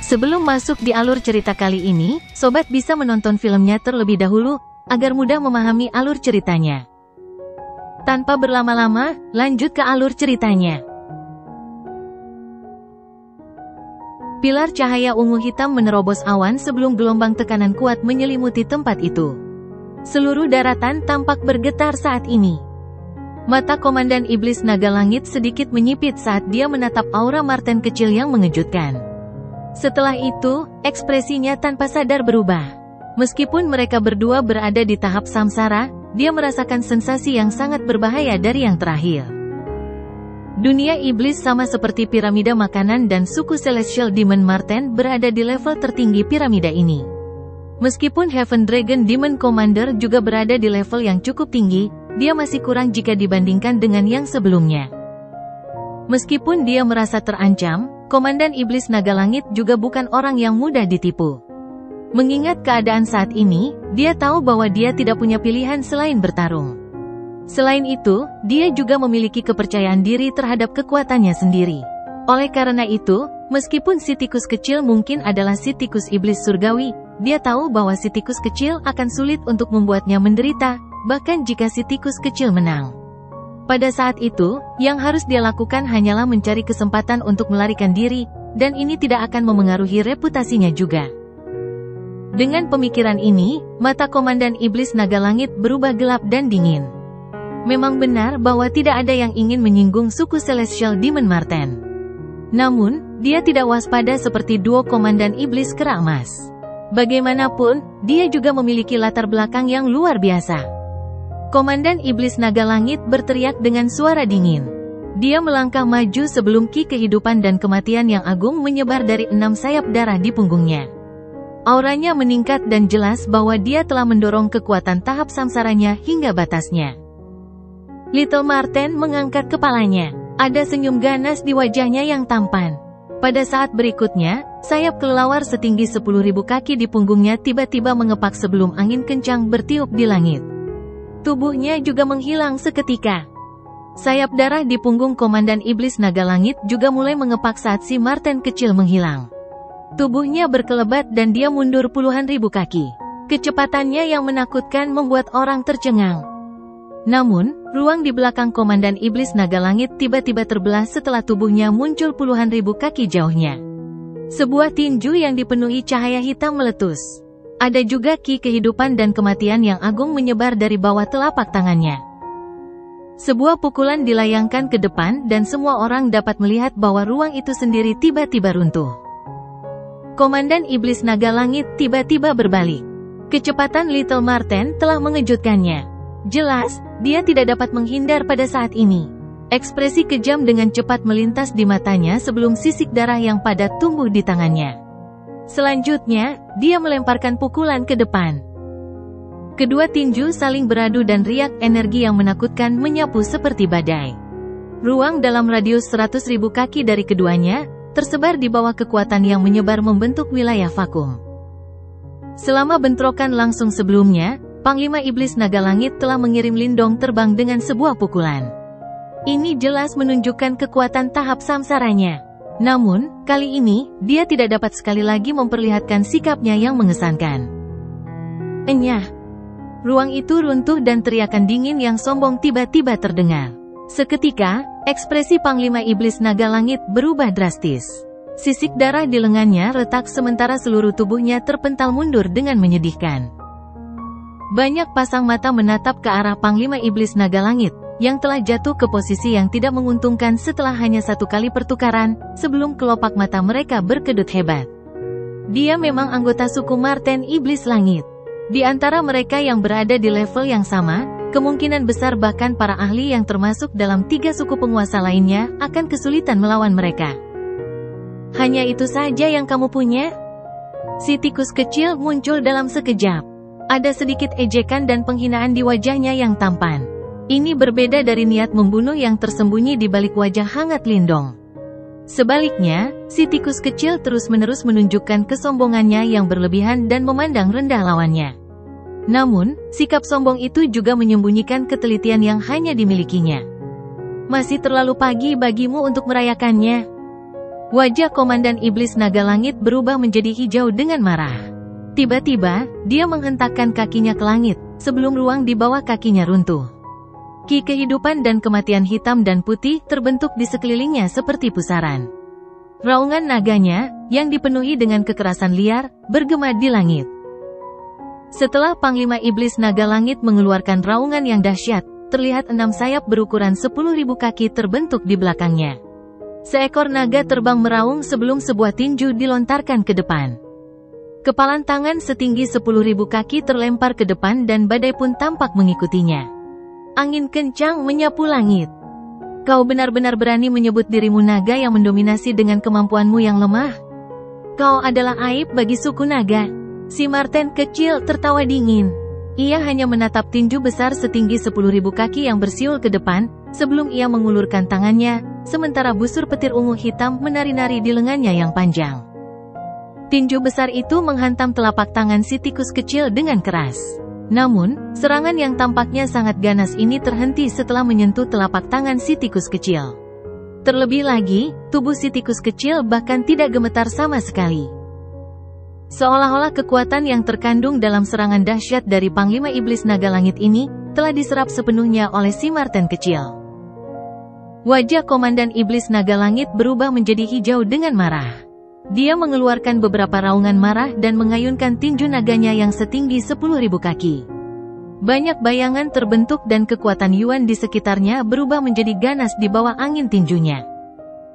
Sebelum masuk di alur cerita kali ini, sobat bisa menonton filmnya terlebih dahulu, agar mudah memahami alur ceritanya. Tanpa berlama-lama, lanjut ke alur ceritanya. Pilar cahaya ungu hitam menerobos awan sebelum gelombang tekanan kuat menyelimuti tempat itu. Seluruh daratan tampak bergetar saat ini. Mata Komandan Iblis Naga Langit sedikit menyipit saat dia menatap aura Marten kecil yang mengejutkan. Setelah itu, ekspresinya tanpa sadar berubah. Meskipun mereka berdua berada di tahap samsara, dia merasakan sensasi yang sangat berbahaya dari yang terakhir. Dunia iblis sama seperti piramida makanan dan suku Celestial Demon Marten berada di level tertinggi piramida ini. Meskipun Heaven Dragon Demon Commander juga berada di level yang cukup tinggi, dia masih kurang jika dibandingkan dengan yang sebelumnya. Meskipun dia merasa terancam, Komandan Iblis Naga Langit juga bukan orang yang mudah ditipu. Mengingat keadaan saat ini, dia tahu bahwa dia tidak punya pilihan selain bertarung. Selain itu, dia juga memiliki kepercayaan diri terhadap kekuatannya sendiri. Oleh karena itu, meskipun si tikus kecil mungkin adalah si tikus iblis surgawi, dia tahu bahwa si tikus kecil akan sulit untuk membuatnya menderita, bahkan jika si tikus kecil menang. Pada saat itu, yang harus dia lakukan hanyalah mencari kesempatan untuk melarikan diri, dan ini tidak akan memengaruhi reputasinya juga. Dengan pemikiran ini, mata Komandan Iblis Naga Langit berubah gelap dan dingin. Memang benar bahwa tidak ada yang ingin menyinggung suku Celestial Demon Marten. Namun, dia tidak waspada seperti duo Komandan Iblis Kera Emas. Bagaimanapun, dia juga memiliki latar belakang yang luar biasa. Komandan Iblis Naga Langit berteriak dengan suara dingin. Dia melangkah maju sebelum ki kehidupan dan kematian yang agung menyebar dari 6 sayap darah di punggungnya. Auranya meningkat dan jelas bahwa dia telah mendorong kekuatan tahap samsaranya hingga batasnya. Little Marten mengangkat kepalanya. Ada senyum ganas di wajahnya yang tampan. Pada saat berikutnya, sayap kelelawar setinggi 10.000 kaki di punggungnya tiba-tiba mengepak sebelum angin kencang bertiup di langit. Tubuhnya juga menghilang seketika. Sayap darah di punggung Komandan Iblis Naga Langit juga mulai mengepak saat si Marten kecil menghilang. Tubuhnya berkelebat dan dia mundur puluhan ribu kaki. Kecepatannya yang menakutkan membuat orang tercengang. Namun, ruang di belakang Komandan Iblis Naga Langit tiba-tiba terbelah setelah tubuhnya muncul puluhan ribu kaki jauhnya. Sebuah tinju yang dipenuhi cahaya hitam meletus. Ada juga ki kehidupan dan kematian yang agung menyebar dari bawah telapak tangannya. Sebuah pukulan dilayangkan ke depan dan semua orang dapat melihat bahwa ruang itu sendiri tiba-tiba runtuh. Komandan Iblis Naga Langit tiba-tiba berbalik. Kecepatan Little Marten telah mengejutkannya. Jelas, dia tidak dapat menghindar pada saat ini. Ekspresi kejam dengan cepat melintas di matanya sebelum sisik darah yang padat tumbuh di tangannya. Selanjutnya, dia melemparkan pukulan ke depan. Kedua tinju saling beradu dan riak energi yang menakutkan menyapu seperti badai. Ruang dalam radius 100.000 kaki dari keduanya, tersebar di bawah kekuatan yang menyebar membentuk wilayah vakum. Selama bentrokan langsung sebelumnya, Panglima Iblis Naga Langit telah mengirim Lindong terbang dengan sebuah pukulan. Ini jelas menunjukkan kekuatan tahap samsaranya. Namun, kali ini, dia tidak dapat sekali lagi memperlihatkan sikapnya yang mengesankan. Enyah! Ruang itu runtuh dan teriakan dingin yang sombong tiba-tiba terdengar. Seketika, ekspresi Panglima Iblis Naga Langit berubah drastis. Sisik darah di lengannya retak sementara seluruh tubuhnya terpental mundur dengan menyedihkan. Banyak pasang mata menatap ke arah Panglima Iblis Naga Langit, yang telah jatuh ke posisi yang tidak menguntungkan setelah hanya satu kali pertukaran, sebelum kelopak mata mereka berkedut hebat. Dia memang anggota suku Marten Iblis Langit. Di antara mereka yang berada di level yang sama, kemungkinan besar bahkan para ahli yang termasuk dalam 3 suku penguasa lainnya, akan kesulitan melawan mereka. Hanya itu saja yang kamu punya? Si tikus kecil muncul dalam sekejap. Ada sedikit ejekan dan penghinaan di wajahnya yang tampan. Ini berbeda dari niat membunuh yang tersembunyi di balik wajah hangat Lindong. Sebaliknya, si tikus kecil terus-menerus menunjukkan kesombongannya yang berlebihan dan memandang rendah lawannya. Namun, sikap sombong itu juga menyembunyikan ketelitian yang hanya dimilikinya. Masih terlalu pagi bagimu untuk merayakannya. Wajah Komandan Iblis Naga Langit berubah menjadi hijau dengan marah. Tiba-tiba, dia menghentakkan kakinya ke langit, sebelum ruang di bawah kakinya runtuh. Ki kehidupan dan kematian hitam dan putih terbentuk di sekelilingnya seperti pusaran. Raungan naganya, yang dipenuhi dengan kekerasan liar, bergema di langit. Setelah Panglima Iblis Naga Langit mengeluarkan raungan yang dahsyat, terlihat 6 sayap berukuran 10.000 kaki terbentuk di belakangnya. Seekor naga terbang meraung sebelum sebuah tinju dilontarkan ke depan. Kepalan tangan setinggi 10.000 kaki terlempar ke depan dan badai pun tampak mengikutinya. Angin kencang menyapu langit. Kau benar-benar berani menyebut dirimu naga yang mendominasi dengan kemampuanmu yang lemah? Kau adalah aib bagi suku naga. Si Marten kecil tertawa dingin. Ia hanya menatap tinju besar setinggi 10.000 kaki yang bersiul ke depan, sebelum ia mengulurkan tangannya, sementara busur petir ungu hitam menari-nari di lengannya yang panjang. Tinju besar itu menghantam telapak tangan si tikus kecil dengan keras. Namun, serangan yang tampaknya sangat ganas ini terhenti setelah menyentuh telapak tangan si tikus kecil. Terlebih lagi, tubuh si tikus kecil bahkan tidak gemetar sama sekali. Seolah-olah kekuatan yang terkandung dalam serangan dahsyat dari Panglima Iblis Naga Langit ini, telah diserap sepenuhnya oleh si Marten kecil. Wajah Komandan Iblis Naga Langit berubah menjadi hijau dengan marah. Dia mengeluarkan beberapa raungan marah dan mengayunkan tinju naganya yang setinggi 10.000 kaki. Banyak bayangan terbentuk dan kekuatan Yuan di sekitarnya berubah menjadi ganas di bawah angin tinjunya.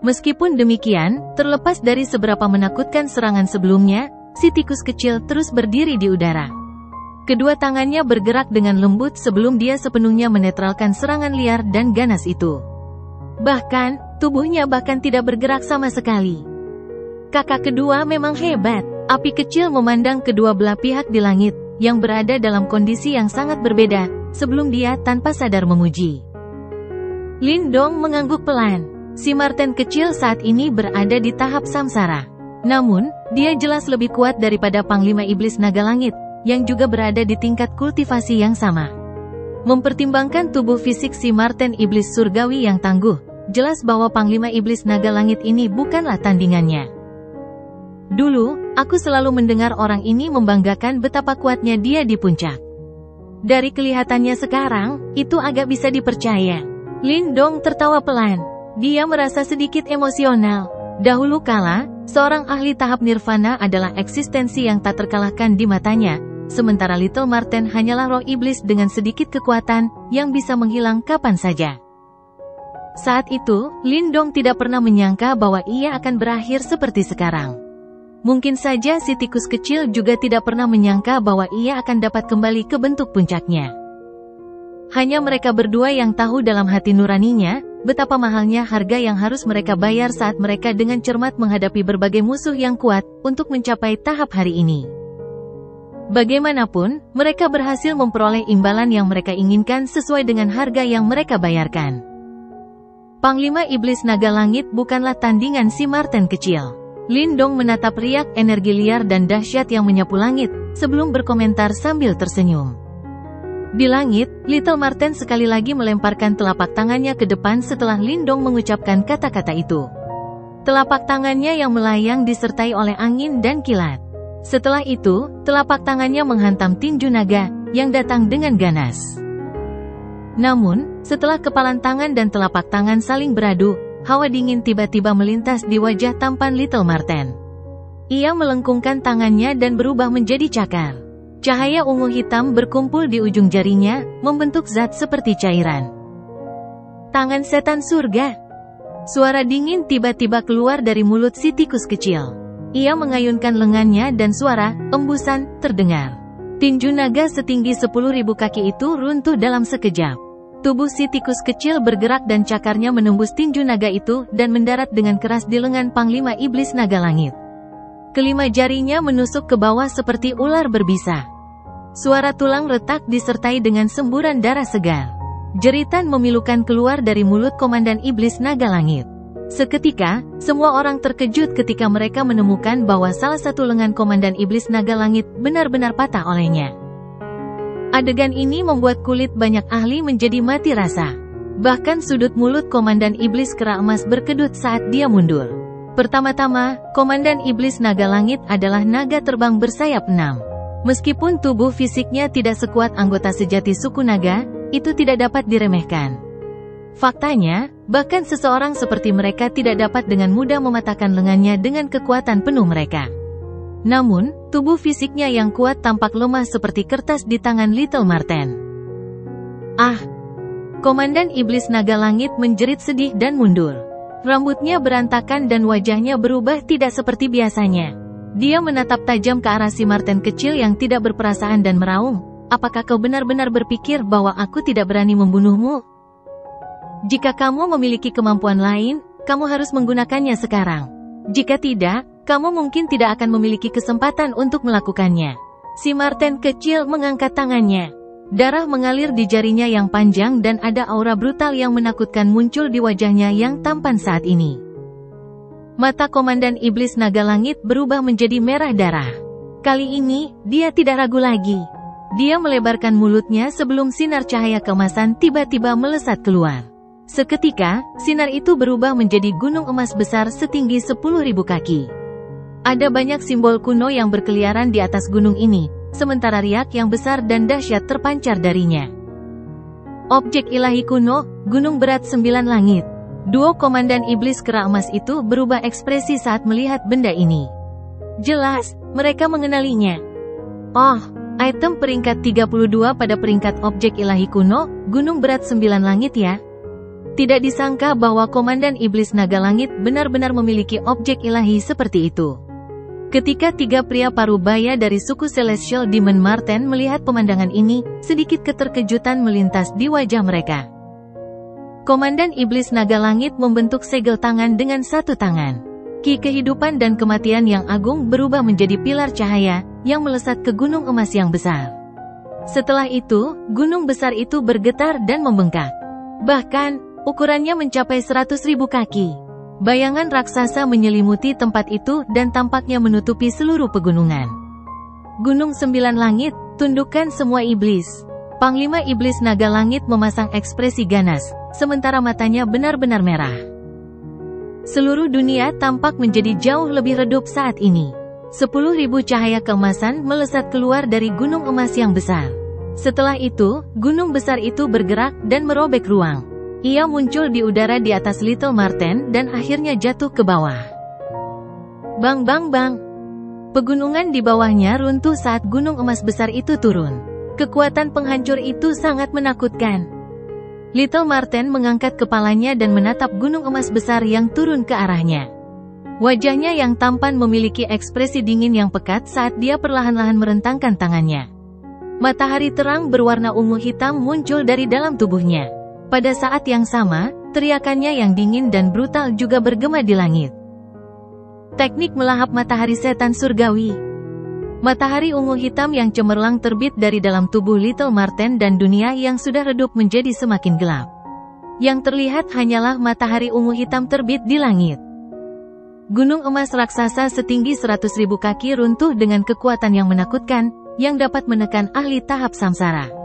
Meskipun demikian, terlepas dari seberapa menakutkan serangan sebelumnya, si tikus kecil terus berdiri di udara. Kedua tangannya bergerak dengan lembut sebelum dia sepenuhnya menetralkan serangan liar dan ganas itu. Bahkan, tubuhnya bahkan tidak bergerak sama sekali. Kakak kedua memang hebat. Api kecil memandang kedua belah pihak di langit, yang berada dalam kondisi yang sangat berbeda, sebelum dia tanpa sadar memuji. Lindong mengangguk pelan. Si Marten kecil saat ini berada di tahap samsara. Namun, dia jelas lebih kuat daripada Panglima Iblis Naga Langit, yang juga berada di tingkat kultivasi yang sama. Mempertimbangkan tubuh fisik si Marten Iblis Surgawi yang tangguh, jelas bahwa Panglima Iblis Naga Langit ini bukanlah tandingannya. Dulu, aku selalu mendengar orang ini membanggakan betapa kuatnya dia di puncak. Dari kelihatannya sekarang, itu agak bisa dipercaya. Lindong tertawa pelan. Dia merasa sedikit emosional. Dahulu kala, seorang ahli tahap nirvana adalah eksistensi yang tak terkalahkan di matanya, sementara Little Marten hanyalah roh iblis dengan sedikit kekuatan, yang bisa menghilang kapan saja. Saat itu, Lindong tidak pernah menyangka bahwa ia akan berakhir seperti sekarang. Mungkin saja si tikus kecil juga tidak pernah menyangka bahwa ia akan dapat kembali ke bentuk puncaknya. Hanya mereka berdua yang tahu dalam hati nuraninya, betapa mahalnya harga yang harus mereka bayar saat mereka dengan cermat menghadapi berbagai musuh yang kuat, untuk mencapai tahap hari ini. Bagaimanapun, mereka berhasil memperoleh imbalan yang mereka inginkan sesuai dengan harga yang mereka bayarkan. Panglima Iblis Naga Langit bukanlah tandingan si Marten kecil. Lindong menatap riak energi liar dan dahsyat yang menyapu langit, sebelum berkomentar sambil tersenyum. Di langit, Little Marten sekali lagi melemparkan telapak tangannya ke depan setelah Lindong mengucapkan kata-kata itu. Telapak tangannya yang melayang disertai oleh angin dan kilat. Setelah itu, telapak tangannya menghantam tinju naga, yang datang dengan ganas. Namun, setelah kepalan tangan dan telapak tangan saling beradu, hawa dingin tiba-tiba melintas di wajah tampan Little Marten. Ia melengkungkan tangannya dan berubah menjadi cakar. Cahaya ungu hitam berkumpul di ujung jarinya, membentuk zat seperti cairan. Tangan setan surga. Suara dingin tiba-tiba keluar dari mulut si tikus kecil. Ia mengayunkan lengannya dan suara embusan terdengar. Tinju naga setinggi 10.000 kaki itu runtuh dalam sekejap. Tubuh si tikus kecil bergerak dan cakarnya menembus tinju naga itu dan mendarat dengan keras di lengan Panglima Iblis Naga Langit. Kelima jarinya menusuk ke bawah seperti ular berbisa. Suara tulang retak disertai dengan semburan darah segar. Jeritan memilukan keluar dari mulut Komandan Iblis Naga Langit. Seketika, semua orang terkejut ketika mereka menemukan bahwa salah satu lengan Komandan Iblis Naga Langit benar-benar patah olehnya. Adegan ini membuat kulit banyak ahli menjadi mati rasa. Bahkan sudut mulut Komandan Iblis Kera Emas berkedut saat dia mundur. Pertama-tama, Komandan Iblis Naga Langit adalah naga terbang bersayap 6. Meskipun tubuh fisiknya tidak sekuat anggota sejati suku naga, itu tidak dapat diremehkan. Faktanya, bahkan seseorang seperti mereka tidak dapat dengan mudah mematahkan lengannya dengan kekuatan penuh mereka. Namun, tubuh fisiknya yang kuat tampak lemah seperti kertas di tangan Little Marten. Ah! Komandan Iblis Naga Langit menjerit sedih dan mundur. Rambutnya berantakan dan wajahnya berubah tidak seperti biasanya. Dia menatap tajam ke arah si Marten kecil yang tidak berperasaan dan meraung, "Apakah kau benar-benar berpikir bahwa aku tidak berani membunuhmu? Jika kamu memiliki kemampuan lain, kamu harus menggunakannya sekarang. Jika tidak, kamu mungkin tidak akan memiliki kesempatan untuk melakukannya." Si Marten kecil mengangkat tangannya. Darah mengalir di jarinya yang panjang dan ada aura brutal yang menakutkan muncul di wajahnya yang tampan saat ini. Mata Komandan Iblis Naga Langit berubah menjadi merah darah. Kali ini, dia tidak ragu lagi. Dia melebarkan mulutnya sebelum sinar cahaya keemasan tiba-tiba melesat keluar. Seketika, sinar itu berubah menjadi gunung emas besar setinggi 10.000 kaki. Ada banyak simbol kuno yang berkeliaran di atas gunung ini, sementara riak yang besar dan dahsyat terpancar darinya. Objek ilahi kuno, gunung berat 9 langit. Duo Komandan Iblis Kera Emas itu berubah ekspresi saat melihat benda ini. Jelas, mereka mengenalinya. Oh, item peringkat 32 pada peringkat objek ilahi kuno, gunung berat 9 langit ya. Tidak disangka bahwa Komandan Iblis Naga Langit benar-benar memiliki objek ilahi seperti itu. Ketika tiga pria parubaya dari suku Celestial Demon Marten melihat pemandangan ini, sedikit keterkejutan melintas di wajah mereka. Komandan Iblis Naga Langit membentuk segel tangan dengan satu tangan. Ki kehidupan dan kematian yang agung berubah menjadi pilar cahaya, yang melesat ke gunung emas yang besar. Setelah itu, gunung besar itu bergetar dan membengkak. Bahkan, ukurannya mencapai 100.000 kaki. Bayangan raksasa menyelimuti tempat itu dan tampaknya menutupi seluruh pegunungan. Gunung 9 Langit, tundukkan semua iblis. Panglima Iblis Naga Langit memasang ekspresi ganas, sementara matanya benar-benar merah. Seluruh dunia tampak menjadi jauh lebih redup saat ini. 10.000 cahaya keemasan melesat keluar dari gunung emas yang besar. Setelah itu, gunung besar itu bergerak dan merobek ruang. Ia muncul di udara di atas Little Marten dan akhirnya jatuh ke bawah. Bang bang bang. Pegunungan di bawahnya runtuh saat gunung emas besar itu turun. Kekuatan penghancur itu sangat menakutkan. Little Marten mengangkat kepalanya dan menatap gunung emas besar yang turun ke arahnya. Wajahnya yang tampan memiliki ekspresi dingin yang pekat saat dia perlahan-lahan merentangkan tangannya. Matahari terang berwarna ungu hitam muncul dari dalam tubuhnya. Pada saat yang sama, teriakannya yang dingin dan brutal juga bergema di langit. Teknik melahap matahari setan surgawi. Matahari ungu hitam yang cemerlang terbit dari dalam tubuh Little Marten dan dunia yang sudah redup menjadi semakin gelap. Yang terlihat hanyalah matahari ungu hitam terbit di langit. Gunung emas raksasa setinggi 100.000 kaki runtuh dengan kekuatan yang menakutkan, yang dapat menekan ahli tahap samsara.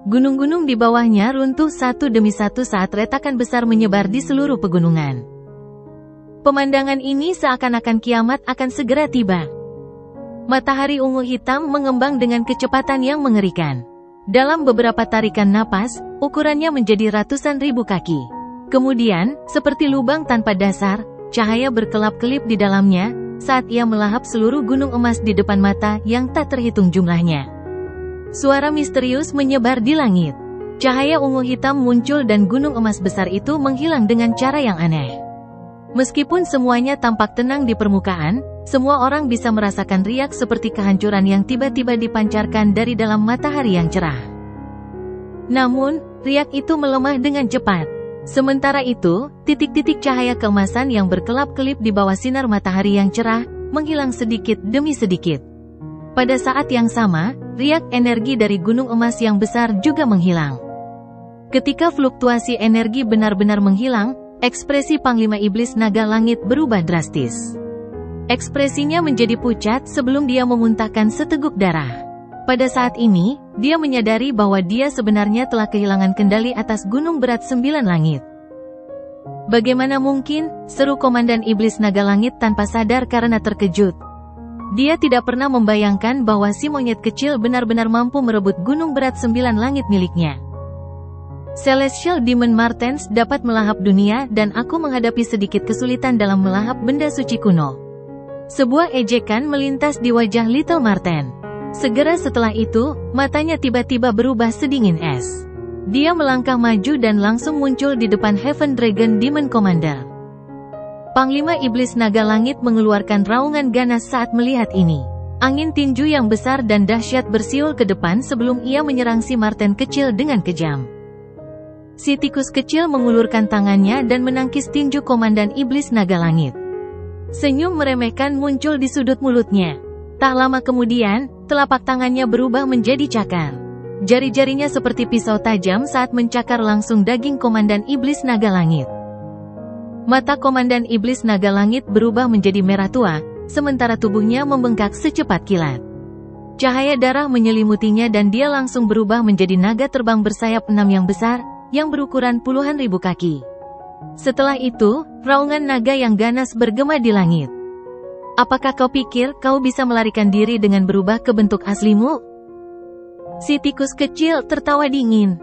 Gunung-gunung di bawahnya runtuh satu demi satu saat retakan besar menyebar di seluruh pegunungan. Pemandangan ini seakan-akan kiamat akan segera tiba. Matahari ungu hitam mengembang dengan kecepatan yang mengerikan. Dalam beberapa tarikan napas, ukurannya menjadi ratusan ribu kaki. Kemudian, seperti lubang tanpa dasar, cahaya berkelap-kelip di dalamnya, saat ia melahap seluruh gunung emas di depan mata yang tak terhitung jumlahnya. Suara misterius menyebar di langit. Cahaya ungu hitam muncul dan gunung emas besar itu menghilang dengan cara yang aneh. Meskipun semuanya tampak tenang di permukaan, semua orang bisa merasakan riak seperti kehancuran yang tiba-tiba dipancarkan dari dalam matahari yang cerah. Namun, riak itu melemah dengan cepat. Sementara itu, titik-titik cahaya keemasan yang berkelap-kelip di bawah sinar matahari yang cerah, menghilang sedikit demi sedikit. Pada saat yang sama, riak energi dari gunung emas yang besar juga menghilang. Ketika fluktuasi energi benar-benar menghilang, ekspresi Panglima Iblis Naga Langit berubah drastis. Ekspresinya menjadi pucat sebelum dia memuntahkan seteguk darah. Pada saat ini, dia menyadari bahwa dia sebenarnya telah kehilangan kendali atas gunung berat 9 langit. Bagaimana mungkin? Seru Komandan Iblis Naga Langit tanpa sadar karena terkejut. Dia tidak pernah membayangkan bahwa si monyet kecil benar-benar mampu merebut gunung berat 9 langit miliknya. Celestial Demon Martens dapat melahap dunia dan aku menghadapi sedikit kesulitan dalam melahap benda suci kuno. Sebuah ejekan melintas di wajah Little Marten. Segera setelah itu, matanya tiba-tiba berubah sedingin es. Dia melangkah maju dan langsung muncul di depan Heaven Dragon Demon Commander. Panglima Iblis Naga Langit mengeluarkan raungan ganas saat melihat ini. Angin tinju yang besar dan dahsyat bersiul ke depan sebelum ia menyerang si Marten kecil dengan kejam. Si tikus kecil mengulurkan tangannya dan menangkis tinju Komandan Iblis Naga Langit. Senyum meremehkan muncul di sudut mulutnya. Tak lama kemudian, telapak tangannya berubah menjadi cakar. Jari-jarinya seperti pisau tajam saat mencakar langsung daging Komandan Iblis Naga Langit. Mata Komandan Iblis Naga Langit berubah menjadi merah tua, sementara tubuhnya membengkak secepat kilat. Cahaya darah menyelimutinya dan dia langsung berubah menjadi naga terbang bersayap 6 yang besar, yang berukuran puluhan ribu kaki. Setelah itu, raungan naga yang ganas bergema di langit. Apakah kau pikir kau bisa melarikan diri dengan berubah ke bentuk aslimu? Si tikus kecil tertawa dingin.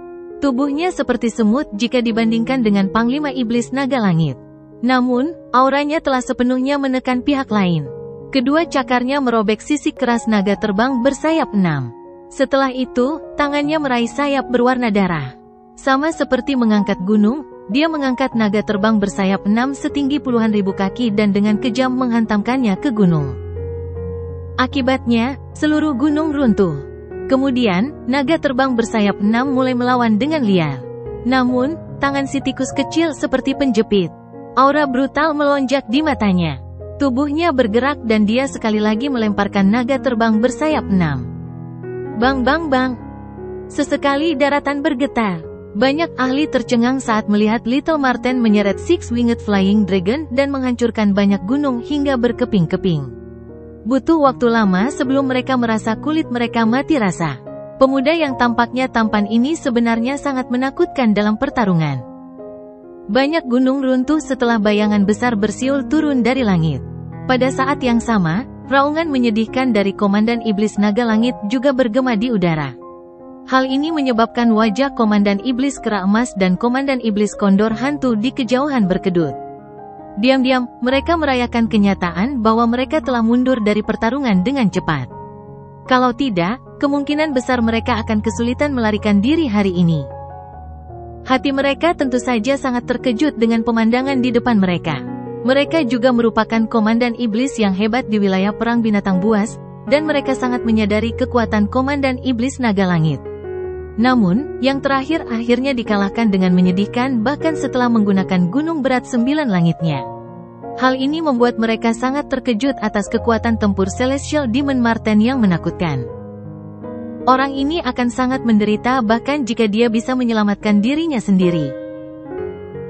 Tubuhnya seperti semut jika dibandingkan dengan Panglima Iblis Naga Langit. Namun, auranya telah sepenuhnya menekan pihak lain. Kedua cakarnya merobek sisik keras naga terbang bersayap 6. Setelah itu, tangannya meraih sayap berwarna darah. Sama seperti mengangkat gunung, dia mengangkat naga terbang bersayap 6 setinggi puluhan ribu kaki dan dengan kejam menghantamkannya ke gunung. Akibatnya, seluruh gunung runtuh. Kemudian, naga terbang bersayap 6 mulai melawan dengan liar. Namun, tangan si tikus kecil seperti penjepit. Aura brutal melonjak di matanya. Tubuhnya bergerak dan dia sekali lagi melemparkan naga terbang bersayap 6. Bang bang bang. Sesekali daratan bergetar. Banyak ahli tercengang saat melihat Little Marten menyeret Six-Winged Flying Dragon dan menghancurkan banyak gunung hingga berkeping-keping. Butuh waktu lama sebelum mereka merasa kulit mereka mati rasa. Pemuda yang tampaknya tampan ini sebenarnya sangat menakutkan dalam pertarungan. Banyak gunung runtuh setelah bayangan besar bersiul turun dari langit. Pada saat yang sama, raungan menyedihkan dari Komandan Iblis Naga Langit juga bergema di udara. Hal ini menyebabkan wajah Komandan Iblis Kera Emas dan Komandan Iblis Kondor Hantu di kejauhan berkedut. Diam-diam, mereka merayakan kenyataan bahwa mereka telah mundur dari pertarungan dengan cepat. Kalau tidak, kemungkinan besar mereka akan kesulitan melarikan diri hari ini. Hati mereka tentu saja sangat terkejut dengan pemandangan di depan mereka. Mereka juga merupakan Komandan Iblis yang hebat di wilayah Perang Binatang Buas, dan mereka sangat menyadari kekuatan Komandan Iblis Naga Langit. Namun, yang terakhir akhirnya dikalahkan dengan menyedihkan bahkan setelah menggunakan gunung berat 9 langitnya. Hal ini membuat mereka sangat terkejut atas kekuatan tempur Celestial Demon Marten yang menakutkan. Orang ini akan sangat menderita bahkan jika dia bisa menyelamatkan dirinya sendiri.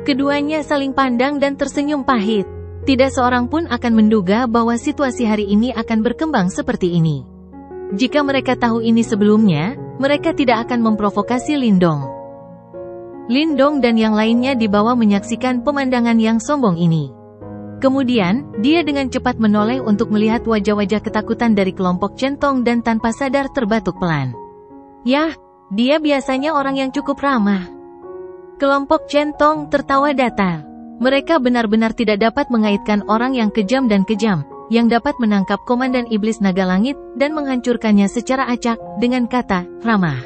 Keduanya saling pandang dan tersenyum pahit. Tidak seorang pun akan menduga bahwa situasi hari ini akan berkembang seperti ini. Jika mereka tahu ini sebelumnya, mereka tidak akan memprovokasi Lindong. Lindong dan yang lainnya dibawa menyaksikan pemandangan yang sombong ini. Kemudian, dia dengan cepat menoleh untuk melihat wajah-wajah ketakutan dari kelompok Centong dan tanpa sadar terbatuk pelan. Yah, dia biasanya orang yang cukup ramah. Kelompok Centong tertawa datar. Mereka benar-benar tidak dapat mengaitkan orang yang kejam dan kejam, yang dapat menangkap Komandan Iblis Naga Langit dan menghancurkannya secara acak dengan kata ramah.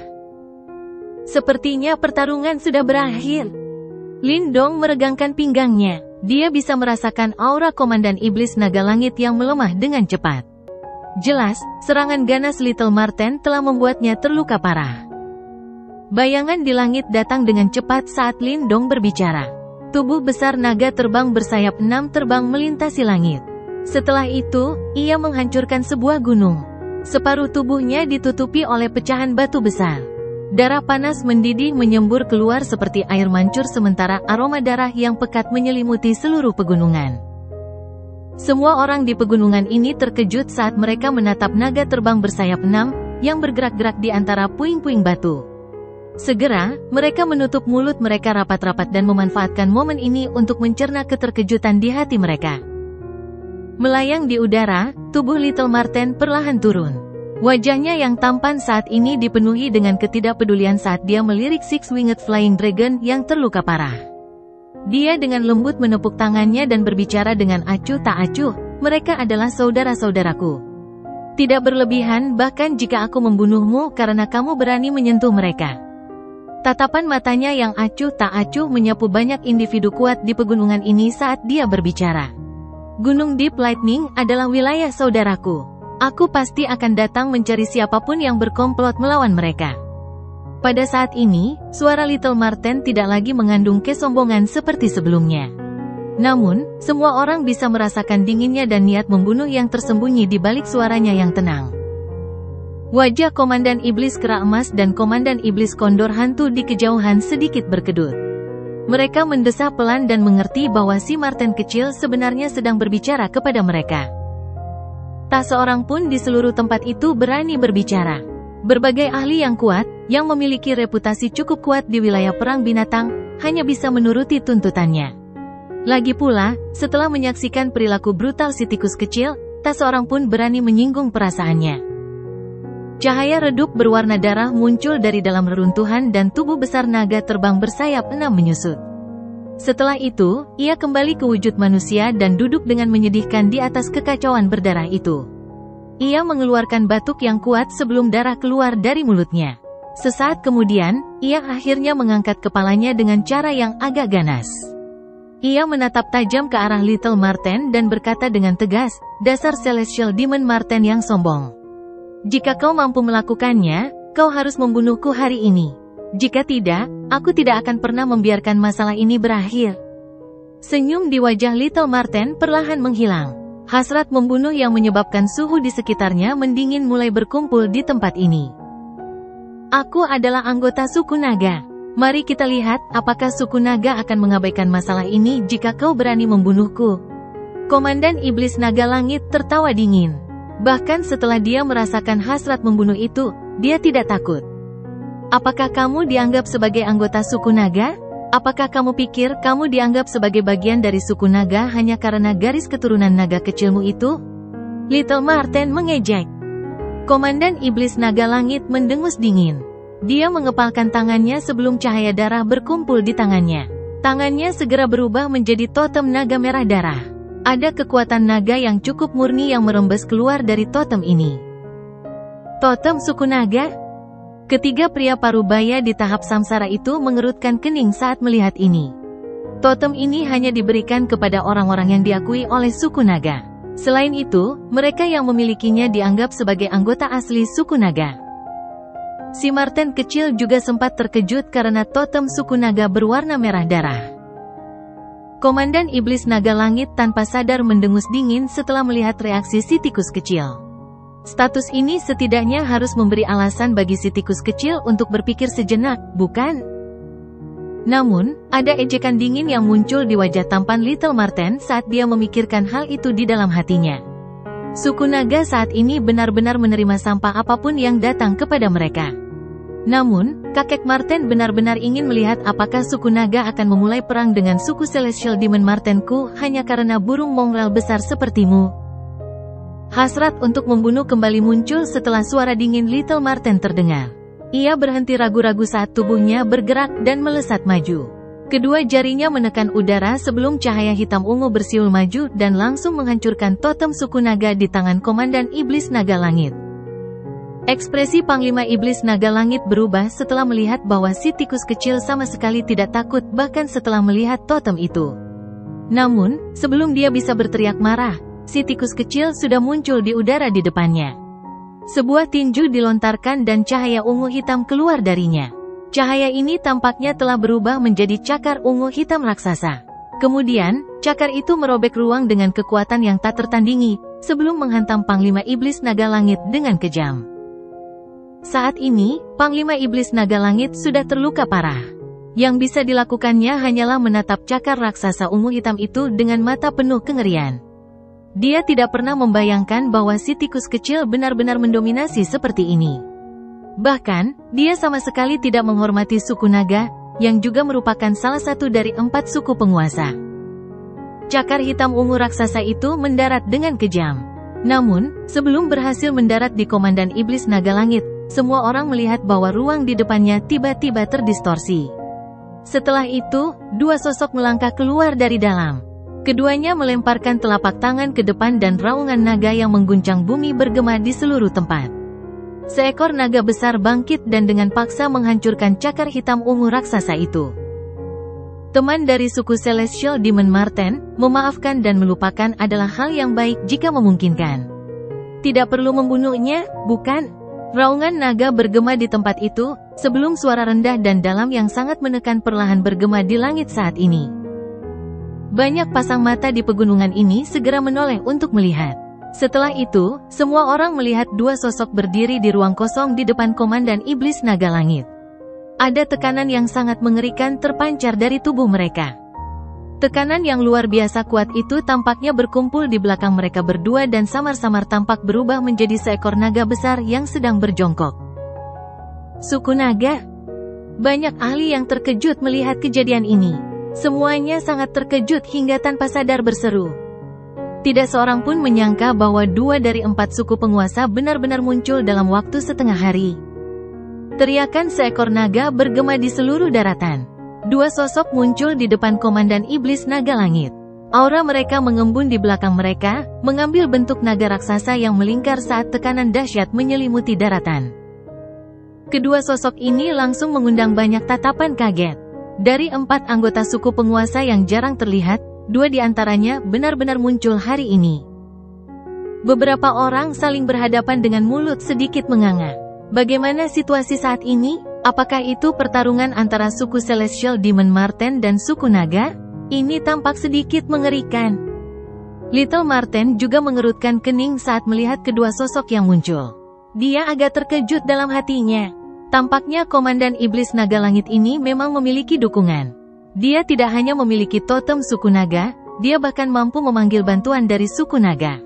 Sepertinya pertarungan sudah berakhir. Lindong meregangkan pinggangnya. Dia bisa merasakan aura Komandan Iblis Naga Langit yang melemah dengan cepat. Jelas, serangan ganas Little Marten telah membuatnya terluka parah. Bayangan di langit datang dengan cepat saat Lindong berbicara. Tubuh besar naga terbang bersayap 6 terbang melintasi langit. Setelah itu, ia menghancurkan sebuah gunung. Separuh tubuhnya ditutupi oleh pecahan batu besar. Darah panas mendidih menyembur keluar seperti air mancur sementara aroma darah yang pekat menyelimuti seluruh pegunungan. Semua orang di pegunungan ini terkejut saat mereka menatap naga terbang bersayap 6 yang bergerak-gerak di antara puing-puing batu. Segera, mereka menutup mulut mereka rapat-rapat dan memanfaatkan momen ini untuk mencerna keterkejutan di hati mereka. Melayang di udara, tubuh Little Marten perlahan turun. Wajahnya yang tampan saat ini dipenuhi dengan ketidakpedulian saat dia melirik Six-Winged Flying Dragon yang terluka parah. Dia dengan lembut menepuk tangannya dan berbicara dengan acuh tak acuh, "Mereka adalah saudara-saudaraku. Tidak berlebihan bahkan jika aku membunuhmu karena kamu berani menyentuh mereka." Tatapan matanya yang acuh tak acuh menyapu banyak individu kuat di pegunungan ini saat dia berbicara. "Gunung Deep Lightning adalah wilayah saudaraku. Aku pasti akan datang mencari siapapun yang berkomplot melawan mereka." Pada saat ini, suara Little Marten tidak lagi mengandung kesombongan seperti sebelumnya. Namun, semua orang bisa merasakan dinginnya dan niat membunuh yang tersembunyi di balik suaranya yang tenang. Wajah Komandan Iblis Kera Emas dan Komandan Iblis Kondor Hantu di kejauhan sedikit berkedut. Mereka mendesah pelan dan mengerti bahwa si Marten kecil sebenarnya sedang berbicara kepada mereka. Tak seorang pun di seluruh tempat itu berani berbicara. Berbagai ahli yang kuat, yang memiliki reputasi cukup kuat di wilayah perang binatang, hanya bisa menuruti tuntutannya. Lagi pula, setelah menyaksikan perilaku brutal si tikus kecil, tak seorang pun berani menyinggung perasaannya. Cahaya redup berwarna darah muncul dari dalam reruntuhan dan tubuh besar naga terbang bersayap 6 menyusut. Setelah itu, ia kembali ke wujud manusia dan duduk dengan menyedihkan di atas kekacauan berdarah itu. Ia mengeluarkan batuk yang kuat sebelum darah keluar dari mulutnya. Sesaat kemudian, ia akhirnya mengangkat kepalanya dengan cara yang agak ganas. Ia menatap tajam ke arah Little Marten dan berkata dengan tegas, "Dasar Celestial Demon Marten yang sombong. Jika kau mampu melakukannya, kau harus membunuhku hari ini. Jika tidak, aku tidak akan pernah membiarkan masalah ini berakhir." Senyum di wajah Little Marten perlahan menghilang. Hasrat membunuh yang menyebabkan suhu di sekitarnya mendingin mulai berkumpul di tempat ini. "Aku adalah anggota suku naga. Mari kita lihat apakah suku naga akan mengabaikan masalah ini jika kau berani membunuhku." Komandan Iblis Naga Langit tertawa dingin. Bahkan setelah dia merasakan hasrat membunuh itu, dia tidak takut. "Apakah kamu dianggap sebagai anggota suku naga? Apakah kamu pikir kamu dianggap sebagai bagian dari suku naga hanya karena garis keturunan naga kecilmu itu?" Little Marten mengejek. Komandan Iblis Naga Langit mendengus dingin. Dia mengepalkan tangannya sebelum cahaya darah berkumpul di tangannya. Tangannya segera berubah menjadi totem naga merah darah. Ada kekuatan naga yang cukup murni yang merembes keluar dari totem ini. Totem suku naga? Ketiga pria parubaya di tahap samsara itu mengerutkan kening saat melihat ini. Totem ini hanya diberikan kepada orang-orang yang diakui oleh suku naga. Selain itu, mereka yang memilikinya dianggap sebagai anggota asli suku naga. Si Marten kecil juga sempat terkejut karena totem suku naga berwarna merah darah. Komandan Iblis Naga Langit tanpa sadar mendengus dingin setelah melihat reaksi si tikus kecil. Status ini setidaknya harus memberi alasan bagi si tikus kecil untuk berpikir sejenak, bukan? Namun, ada ejekan dingin yang muncul di wajah tampan Little Marten saat dia memikirkan hal itu di dalam hatinya. Suku naga saat ini benar-benar menerima sampah apapun yang datang kepada mereka. Namun, kakek Marten benar-benar ingin melihat apakah suku naga akan memulai perang dengan suku Celestial Demon Martenku hanya karena burung mongrel besar sepertimu. Hasrat untuk membunuh kembali muncul setelah suara dingin Little Marten terdengar. Ia berhenti ragu-ragu saat tubuhnya bergerak dan melesat maju. Kedua jarinya menekan udara sebelum cahaya hitam ungu bersiul maju dan langsung menghancurkan totem suku naga di tangan Komandan Iblis Naga Langit. Ekspresi Panglima Iblis Naga Langit berubah setelah melihat bahwa si tikus kecil sama sekali tidak takut bahkan setelah melihat totem itu. Namun, sebelum dia bisa berteriak marah, si tikus kecil sudah muncul di udara di depannya. Sebuah tinju dilontarkan dan cahaya ungu hitam keluar darinya. Cahaya ini tampaknya telah berubah menjadi cakar ungu hitam raksasa. Kemudian, cakar itu merobek ruang dengan kekuatan yang tak tertandingi, sebelum menghantam Panglima Iblis Naga Langit dengan kejam. Saat ini, Panglima Iblis Naga Langit sudah terluka parah. Yang bisa dilakukannya hanyalah menatap cakar raksasa ungu hitam itu dengan mata penuh kengerian. Dia tidak pernah membayangkan bahwa si tikus kecil benar-benar mendominasi seperti ini. Bahkan, dia sama sekali tidak menghormati suku naga, yang juga merupakan salah satu dari 4 suku penguasa. Cakar hitam ungu raksasa itu mendarat dengan kejam. Namun, sebelum berhasil mendarat di Komandan Iblis Naga Langit, semua orang melihat bahwa ruang di depannya tiba-tiba terdistorsi. Setelah itu, 2 sosok melangkah keluar dari dalam. Keduanya melemparkan telapak tangan ke depan dan raungan naga yang mengguncang bumi bergema di seluruh tempat. Seekor naga besar bangkit dan dengan paksa menghancurkan cakar hitam ungu raksasa itu. Teman dari suku Celestial Demon Marten, memaafkan dan melupakan adalah hal yang baik jika memungkinkan. Tidak perlu membunuhnya, bukan? Raungan naga bergema di tempat itu, sebelum suara rendah dan dalam yang sangat menekan perlahan bergema di langit saat ini. Banyak pasang mata di pegunungan ini segera menoleh untuk melihat. Setelah itu, semua orang melihat 2 sosok berdiri di ruang kosong di depan Komandan Iblis Naga Langit. Ada tekanan yang sangat mengerikan terpancar dari tubuh mereka. Tekanan yang luar biasa kuat itu tampaknya berkumpul di belakang mereka berdua dan samar-samar tampak berubah menjadi seekor naga besar yang sedang berjongkok. Suku naga? Banyak ahli yang terkejut melihat kejadian ini. Semuanya sangat terkejut hingga tanpa sadar berseru. Tidak seorang pun menyangka bahwa 2 dari 4 suku penguasa benar-benar muncul dalam waktu setengah hari. Teriakan seekor naga bergema di seluruh daratan. 2 sosok muncul di depan Komandan Iblis Naga Langit. Aura mereka mengembun di belakang mereka, mengambil bentuk naga raksasa yang melingkar saat tekanan dahsyat menyelimuti daratan. Kedua sosok ini langsung mengundang banyak tatapan kaget. Dari 4 anggota suku penguasa yang jarang terlihat, 2 di antaranya benar-benar muncul hari ini. Beberapa orang saling berhadapan dengan mulut sedikit menganga. Bagaimana situasi saat ini? Apakah itu pertarungan antara suku Celestial Demon Marten dan suku naga? Ini tampak sedikit mengerikan. Little Marten juga mengerutkan kening saat melihat kedua sosok yang muncul. Dia agak terkejut dalam hatinya. Tampaknya Komandan Iblis Naga Langit ini memang memiliki dukungan. Dia tidak hanya memiliki totem suku naga, dia bahkan mampu memanggil bantuan dari suku naga.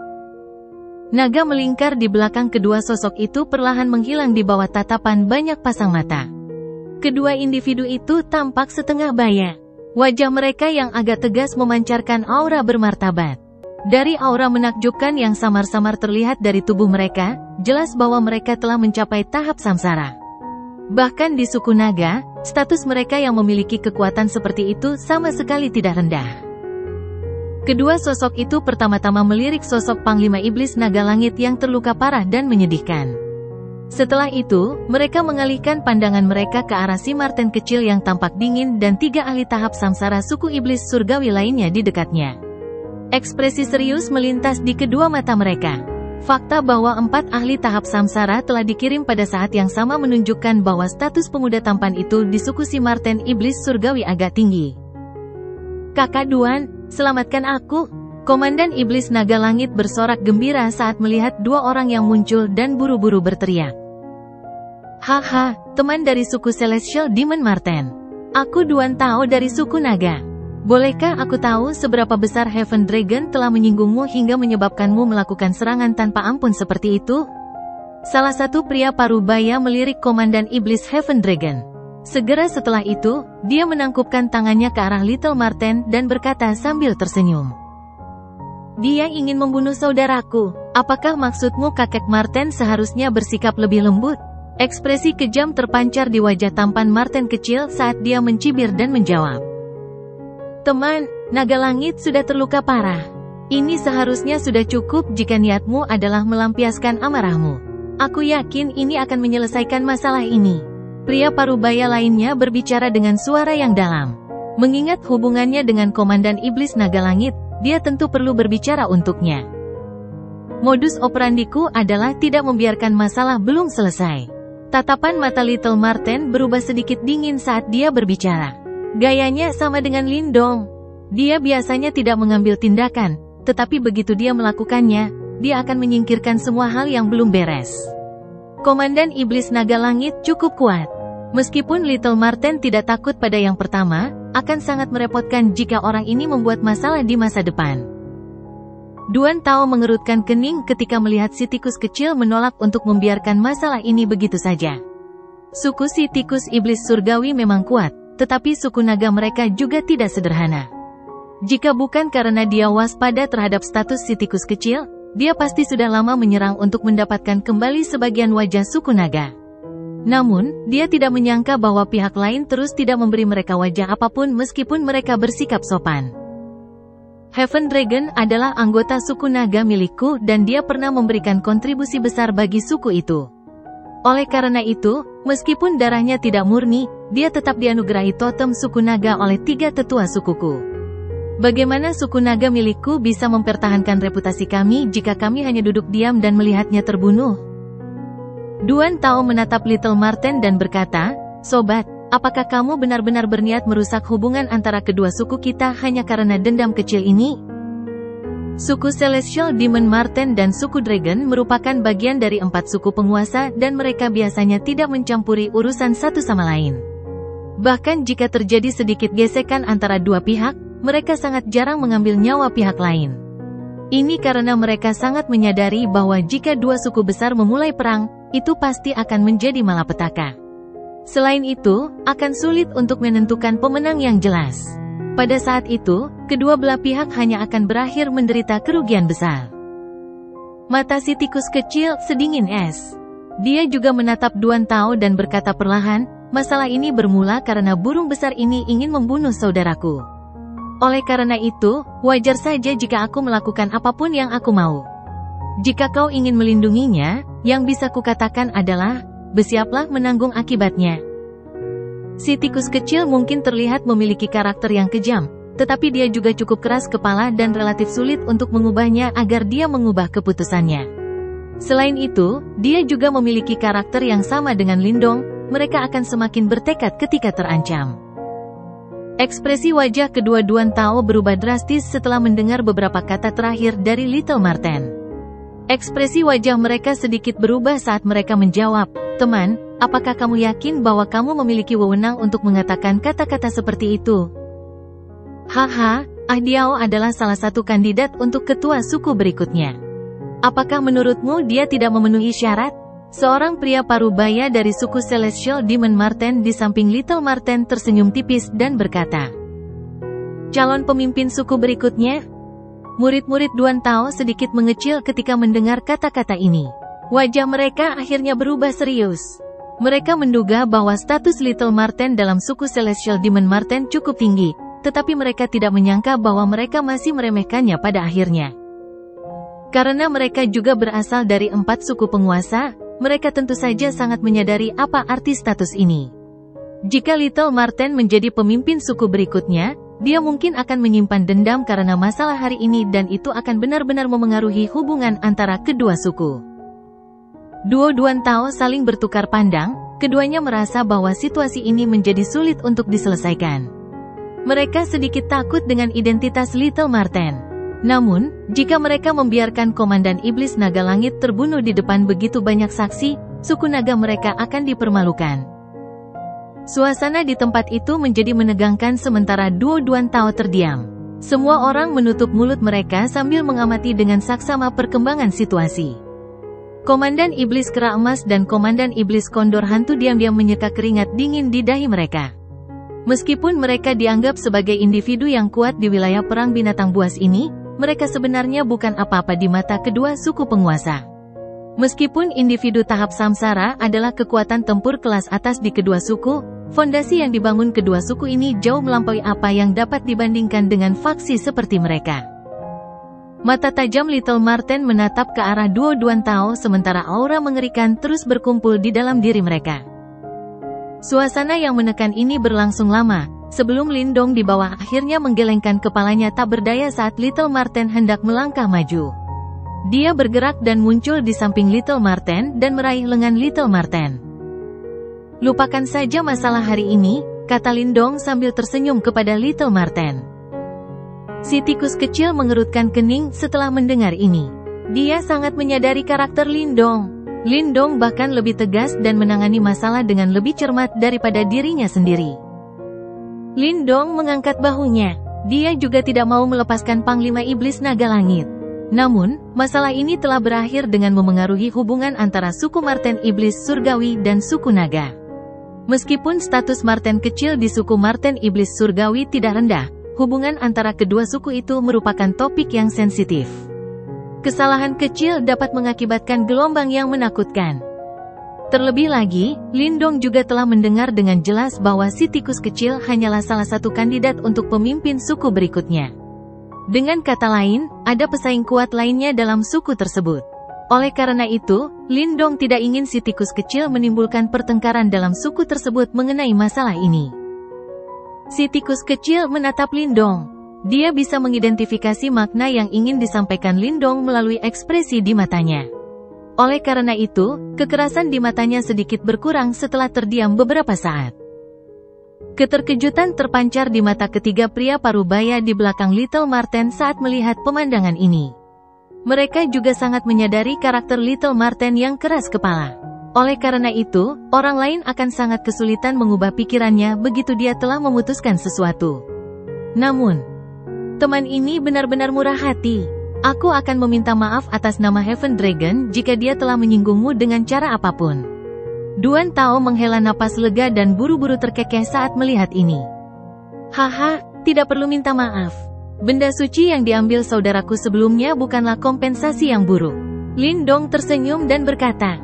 Naga melingkar di belakang kedua sosok itu perlahan menghilang di bawah tatapan banyak pasang mata. Kedua individu itu tampak setengah baya. Wajah mereka yang agak tegas memancarkan aura bermartabat. Dari aura menakjubkan yang samar-samar terlihat dari tubuh mereka, jelas bahwa mereka telah mencapai tahap samsara. Bahkan di suku naga, status mereka yang memiliki kekuatan seperti itu sama sekali tidak rendah. Kedua sosok itu pertama-tama melirik sosok Panglima Iblis Naga Langit yang terluka parah dan menyedihkan. Setelah itu, mereka mengalihkan pandangan mereka ke arah si Marten kecil yang tampak dingin dan 3 ahli tahap samsara suku Iblis Surgawi lainnya di dekatnya. Ekspresi serius melintas di kedua mata mereka. Fakta bahwa 4 ahli tahap samsara telah dikirim pada saat yang sama menunjukkan bahwa status pemuda tampan itu di suku si Marten Iblis Surgawi agak tinggi. Kakak Duan, selamatkan aku. Komandan Iblis Naga Langit bersorak gembira saat melihat 2 orang yang muncul dan buru-buru berteriak. Haha, teman dari suku Celestial Demon Marten. Aku Duan Tao dari suku naga. Bolehkah aku tahu seberapa besar Heaven Dragon telah menyinggungmu hingga menyebabkanmu melakukan serangan tanpa ampun seperti itu? Salah satu pria parubaya melirik Komandan Iblis Heaven Dragon. Segera setelah itu, dia menangkupkan tangannya ke arah Little Marten dan berkata sambil tersenyum. Dia ingin membunuh saudaraku. Apakah maksudmu kakek Marten seharusnya bersikap lebih lembut? Ekspresi kejam terpancar di wajah tampan Marten kecil saat dia mencibir dan menjawab. Teman, Naga Langit sudah terluka parah. Ini seharusnya sudah cukup jika niatmu adalah melampiaskan amarahmu. Aku yakin ini akan menyelesaikan masalah ini. Pria parubaya lainnya berbicara dengan suara yang dalam. Mengingat hubungannya dengan Komandan Iblis Naga Langit, dia tentu perlu berbicara untuknya. Modus operandiku adalah tidak membiarkan masalah belum selesai. Tatapan mata Little Marten berubah sedikit dingin saat dia berbicara. Gayanya sama dengan Lindong. Dia biasanya tidak mengambil tindakan, tetapi begitu dia melakukannya, dia akan menyingkirkan semua hal yang belum beres. Komandan Iblis Naga Langit cukup kuat. Meskipun Little Marten tidak takut pada yang pertama, akan sangat merepotkan jika orang ini membuat masalah di masa depan. Duan Tao mengerutkan kening ketika melihat si tikus kecil menolak untuk membiarkan masalah ini begitu saja. Suku si tikus iblis surgawi memang kuat, tetapi suku naga mereka juga tidak sederhana. Jika bukan karena dia waspada terhadap status si tikus kecil, dia pasti sudah lama menyerang untuk mendapatkan kembali sebagian wajah suku naga. Namun, dia tidak menyangka bahwa pihak lain terus tidak memberi mereka wajah apapun meskipun mereka bersikap sopan. Heaven Dragon adalah anggota suku naga milikku dan dia pernah memberikan kontribusi besar bagi suku itu. Oleh karena itu, meskipun darahnya tidak murni, dia tetap dianugerahi totem suku naga oleh 3 tetua sukuku. Bagaimana suku naga milikku bisa mempertahankan reputasi kami jika kami hanya duduk diam dan melihatnya terbunuh? Duan Tao menatap Little Marten dan berkata, "Sobat, apakah kamu benar-benar berniat merusak hubungan antara kedua suku kita hanya karena dendam kecil ini?" Suku Celestial Demon Marten dan suku Dragon merupakan bagian dari 4 suku penguasa dan mereka biasanya tidak mencampuri urusan satu sama lain. Bahkan jika terjadi sedikit gesekan antara dua pihak, mereka sangat jarang mengambil nyawa pihak lain. Ini karena mereka sangat menyadari bahwa jika dua suku besar memulai perang, itu pasti akan menjadi malapetaka. Selain itu, akan sulit untuk menentukan pemenang yang jelas. Pada saat itu, kedua belah pihak hanya akan berakhir menderita kerugian besar. Mata si tikus kecil sedingin es. Dia juga menatap Duan Tao dan berkata perlahan, "Masalah ini bermula karena burung besar ini ingin membunuh saudaraku. Oleh karena itu, wajar saja jika aku melakukan apapun yang aku mau. Jika kau ingin melindunginya, yang bisa kukatakan adalah, bersiaplah menanggung akibatnya." Si tikus kecil mungkin terlihat memiliki karakter yang kejam, tetapi dia juga cukup keras kepala dan relatif sulit untuk mengubahnya agar dia mengubah keputusannya. Selain itu, dia juga memiliki karakter yang sama dengan Lindong, mereka akan semakin bertekad ketika terancam. Ekspresi wajah kedua Duan Tao berubah drastis setelah mendengar beberapa kata terakhir dari Little Marten. Ekspresi wajah mereka sedikit berubah saat mereka menjawab, "Teman, apakah kamu yakin bahwa kamu memiliki wewenang untuk mengatakan kata-kata seperti itu?" "Haha, Diao adalah salah satu kandidat untuk ketua suku berikutnya. Apakah menurutmu dia tidak memenuhi syarat?" Seorang pria parubaya dari suku Celestial Demon Marten di samping Little Marten tersenyum tipis dan berkata, "Calon pemimpin suku berikutnya?" Murid-murid Duan Tao sedikit mengecil ketika mendengar kata-kata ini. Wajah mereka akhirnya berubah serius. Mereka menduga bahwa status Little Marten dalam suku Celestial Demon Marten cukup tinggi, tetapi mereka tidak menyangka bahwa mereka masih meremehkannya pada akhirnya. Karena mereka juga berasal dari 4 suku penguasa, mereka tentu saja sangat menyadari apa arti status ini. Jika Little Marten menjadi pemimpin suku berikutnya, dia mungkin akan menyimpan dendam karena masalah hari ini dan itu akan benar-benar memengaruhi hubungan antara kedua suku. Duo Duan Tao saling bertukar pandang, keduanya merasa bahwa situasi ini menjadi sulit untuk diselesaikan. Mereka sedikit takut dengan identitas Little Marten. Namun, jika mereka membiarkan Komandan Iblis Naga Langit terbunuh di depan begitu banyak saksi, suku naga mereka akan dipermalukan. Suasana di tempat itu menjadi menegangkan sementara duo Duan Tao terdiam. Semua orang menutup mulut mereka sambil mengamati dengan saksama perkembangan situasi. Komandan Iblis Kera Emas dan Komandan Iblis Kondor Hantu diam-diam menyeka keringat dingin di dahi mereka. Meskipun mereka dianggap sebagai individu yang kuat di wilayah perang binatang buas ini, mereka sebenarnya bukan apa-apa di mata kedua suku penguasa. Meskipun individu tahap samsara adalah kekuatan tempur kelas atas di kedua suku, fondasi yang dibangun kedua suku ini jauh melampaui apa yang dapat dibandingkan dengan faksi seperti mereka. Mata tajam Little Marten menatap ke arah duo Duan Tao sementara aura mengerikan terus berkumpul di dalam diri mereka. Suasana yang menekan ini berlangsung lama, sebelum Lindong di bawah akhirnya menggelengkan kepalanya tak berdaya saat Little Marten hendak melangkah maju. Dia bergerak dan muncul di samping Little Marten dan meraih lengan Little Marten. "Lupakan saja masalah hari ini," kata Lindong sambil tersenyum kepada Little Marten. Si tikus kecil mengerutkan kening setelah mendengar ini. Dia sangat menyadari karakter Lindong. Lindong bahkan lebih tegas dan menangani masalah dengan lebih cermat daripada dirinya sendiri. Lindong mengangkat bahunya. Dia juga tidak mau melepaskan Panglima Iblis Naga Langit. Namun, masalah ini telah berakhir dengan memengaruhi hubungan antara suku Marten Iblis Surgawi dan suku Naga. Meskipun status Marten kecil di suku Marten Iblis Surgawi tidak rendah, hubungan antara kedua suku itu merupakan topik yang sensitif. Kesalahan kecil dapat mengakibatkan gelombang yang menakutkan. Terlebih lagi, Lindong juga telah mendengar dengan jelas bahwa si tikus kecil hanyalah salah satu kandidat untuk pemimpin suku berikutnya. Dengan kata lain, ada pesaing kuat lainnya dalam suku tersebut. Oleh karena itu, Lindong tidak ingin si tikus kecil menimbulkan pertengkaran dalam suku tersebut mengenai masalah ini. Si tikus kecil menatap Lindong. Dia bisa mengidentifikasi makna yang ingin disampaikan Lindong melalui ekspresi di matanya. Oleh karena itu, kekerasan di matanya sedikit berkurang setelah terdiam beberapa saat. Keterkejutan terpancar di mata ketiga pria parubaya di belakang Little Marten saat melihat pemandangan ini. Mereka juga sangat menyadari karakter Little Marten yang keras kepala. Oleh karena itu, orang lain akan sangat kesulitan mengubah pikirannya begitu dia telah memutuskan sesuatu. Namun, teman ini benar-benar murah hati. Aku akan meminta maaf atas nama Heaven Dragon jika dia telah menyinggungmu dengan cara apapun. Duan Tao menghela napas lega dan buru-buru terkekeh saat melihat ini. Haha, tidak perlu minta maaf. Benda suci yang diambil saudaraku sebelumnya bukanlah kompensasi yang buruk. Lindong tersenyum dan berkata,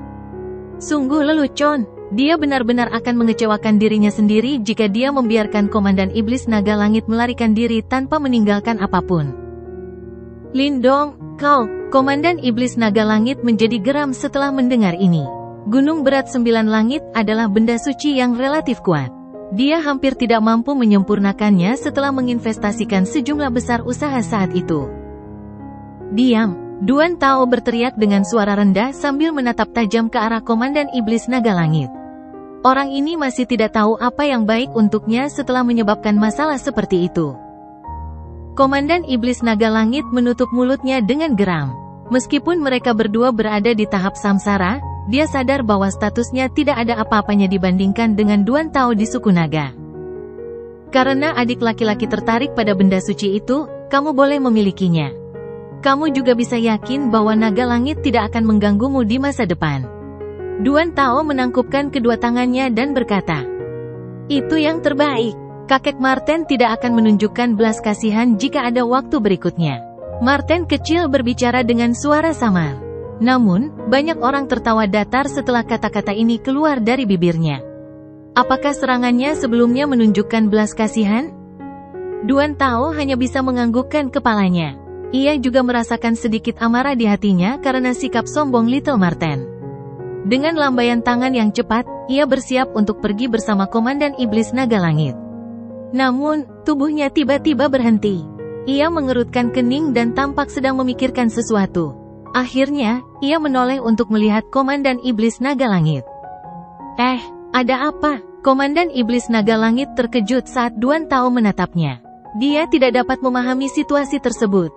sungguh lelucon. Dia benar-benar akan mengecewakan dirinya sendiri jika dia membiarkan Komandan Iblis Naga Langit melarikan diri tanpa meninggalkan apapun. Lindong, kau, Komandan Iblis Naga Langit menjadi geram setelah mendengar ini. Gunung berat 9 langit adalah benda suci yang relatif kuat. Dia hampir tidak mampu menyempurnakannya setelah menginvestasikan sejumlah besar usaha saat itu. Diam, Duan Tao berteriak dengan suara rendah sambil menatap tajam ke arah Komandan Iblis Naga Langit. Orang ini masih tidak tahu apa yang baik untuknya setelah menyebabkan masalah seperti itu. Komandan Iblis Naga Langit menutup mulutnya dengan geram. Meskipun mereka berdua berada di tahap samsara, dia sadar bahwa statusnya tidak ada apa-apanya dibandingkan dengan Duan Tao di suku naga. Karena adik laki-laki tertarik pada benda suci itu, kamu boleh memilikinya. Kamu juga bisa yakin bahwa naga langit tidak akan mengganggumu di masa depan. Duan Tao menangkupkan kedua tangannya dan berkata, itu yang terbaik. Kakek Marten tidak akan menunjukkan belas kasihan jika ada waktu berikutnya. Marten kecil berbicara dengan suara samar. Namun, banyak orang tertawa datar setelah kata-kata ini keluar dari bibirnya. Apakah serangannya sebelumnya menunjukkan belas kasihan? Duan Tao hanya bisa menganggukkan kepalanya. Ia juga merasakan sedikit amarah di hatinya karena sikap sombong Little Marten. Dengan lambaian tangan yang cepat, ia bersiap untuk pergi bersama Komandan Iblis Naga Langit. Namun, tubuhnya tiba-tiba berhenti. Ia mengerutkan kening dan tampak sedang memikirkan sesuatu. Akhirnya, ia menoleh untuk melihat Komandan Iblis Naga Langit. Ada apa? Komandan Iblis Naga Langit terkejut saat Duan Tao menatapnya. Dia tidak dapat memahami situasi tersebut.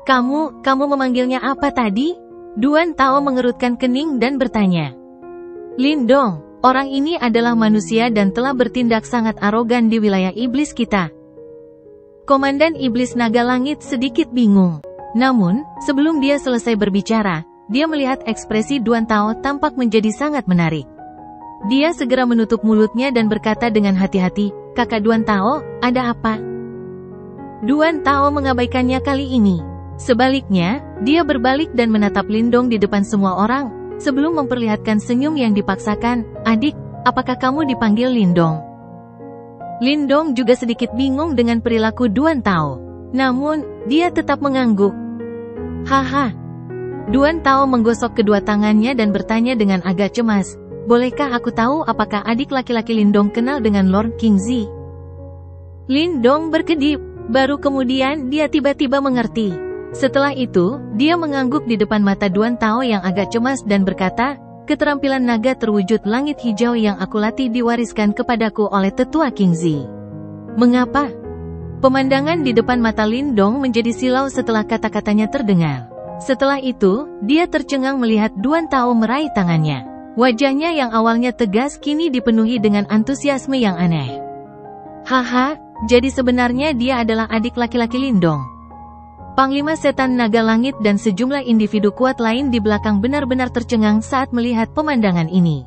Kamu memanggilnya apa tadi? Duan Tao mengerutkan kening dan bertanya. Lindong, orang ini adalah manusia dan telah bertindak sangat arogan di wilayah iblis kita. Komandan Iblis Naga Langit sedikit bingung. Namun, sebelum dia selesai berbicara, dia melihat ekspresi Duan Tao tampak menjadi sangat menarik. Dia segera menutup mulutnya dan berkata dengan hati-hati, Kakak Duan Tao, ada apa? Duan Tao mengabaikannya kali ini. Sebaliknya, dia berbalik dan menatap Lindong di depan semua orang, sebelum memperlihatkan senyum yang dipaksakan, adik, apakah kamu dipanggil Lindong? Lindong juga sedikit bingung dengan perilaku Duan Tao. Namun, dia tetap mengangguk. Haha. Duan Tao menggosok kedua tangannya dan bertanya dengan agak cemas, bolehkah aku tahu apakah adik laki-laki Lindong kenal dengan Lord Kingzi? Lindong berkedip, baru kemudian dia tiba-tiba mengerti. Setelah itu, dia mengangguk di depan mata Duan Tao yang agak cemas dan berkata, keterampilan naga terwujud langit hijau yang aku latih diwariskan kepadaku oleh tetua Kingzi. Mengapa? Pemandangan di depan mata Lindong menjadi silau setelah kata-katanya terdengar. Setelah itu, dia tercengang melihat Duan Tao meraih tangannya. Wajahnya yang awalnya tegas kini dipenuhi dengan antusiasme yang aneh. Haha, jadi sebenarnya dia adalah adik laki-laki Lindong. Panglima Setan Naga Langit dan sejumlah individu kuat lain di belakang benar-benar tercengang saat melihat pemandangan ini.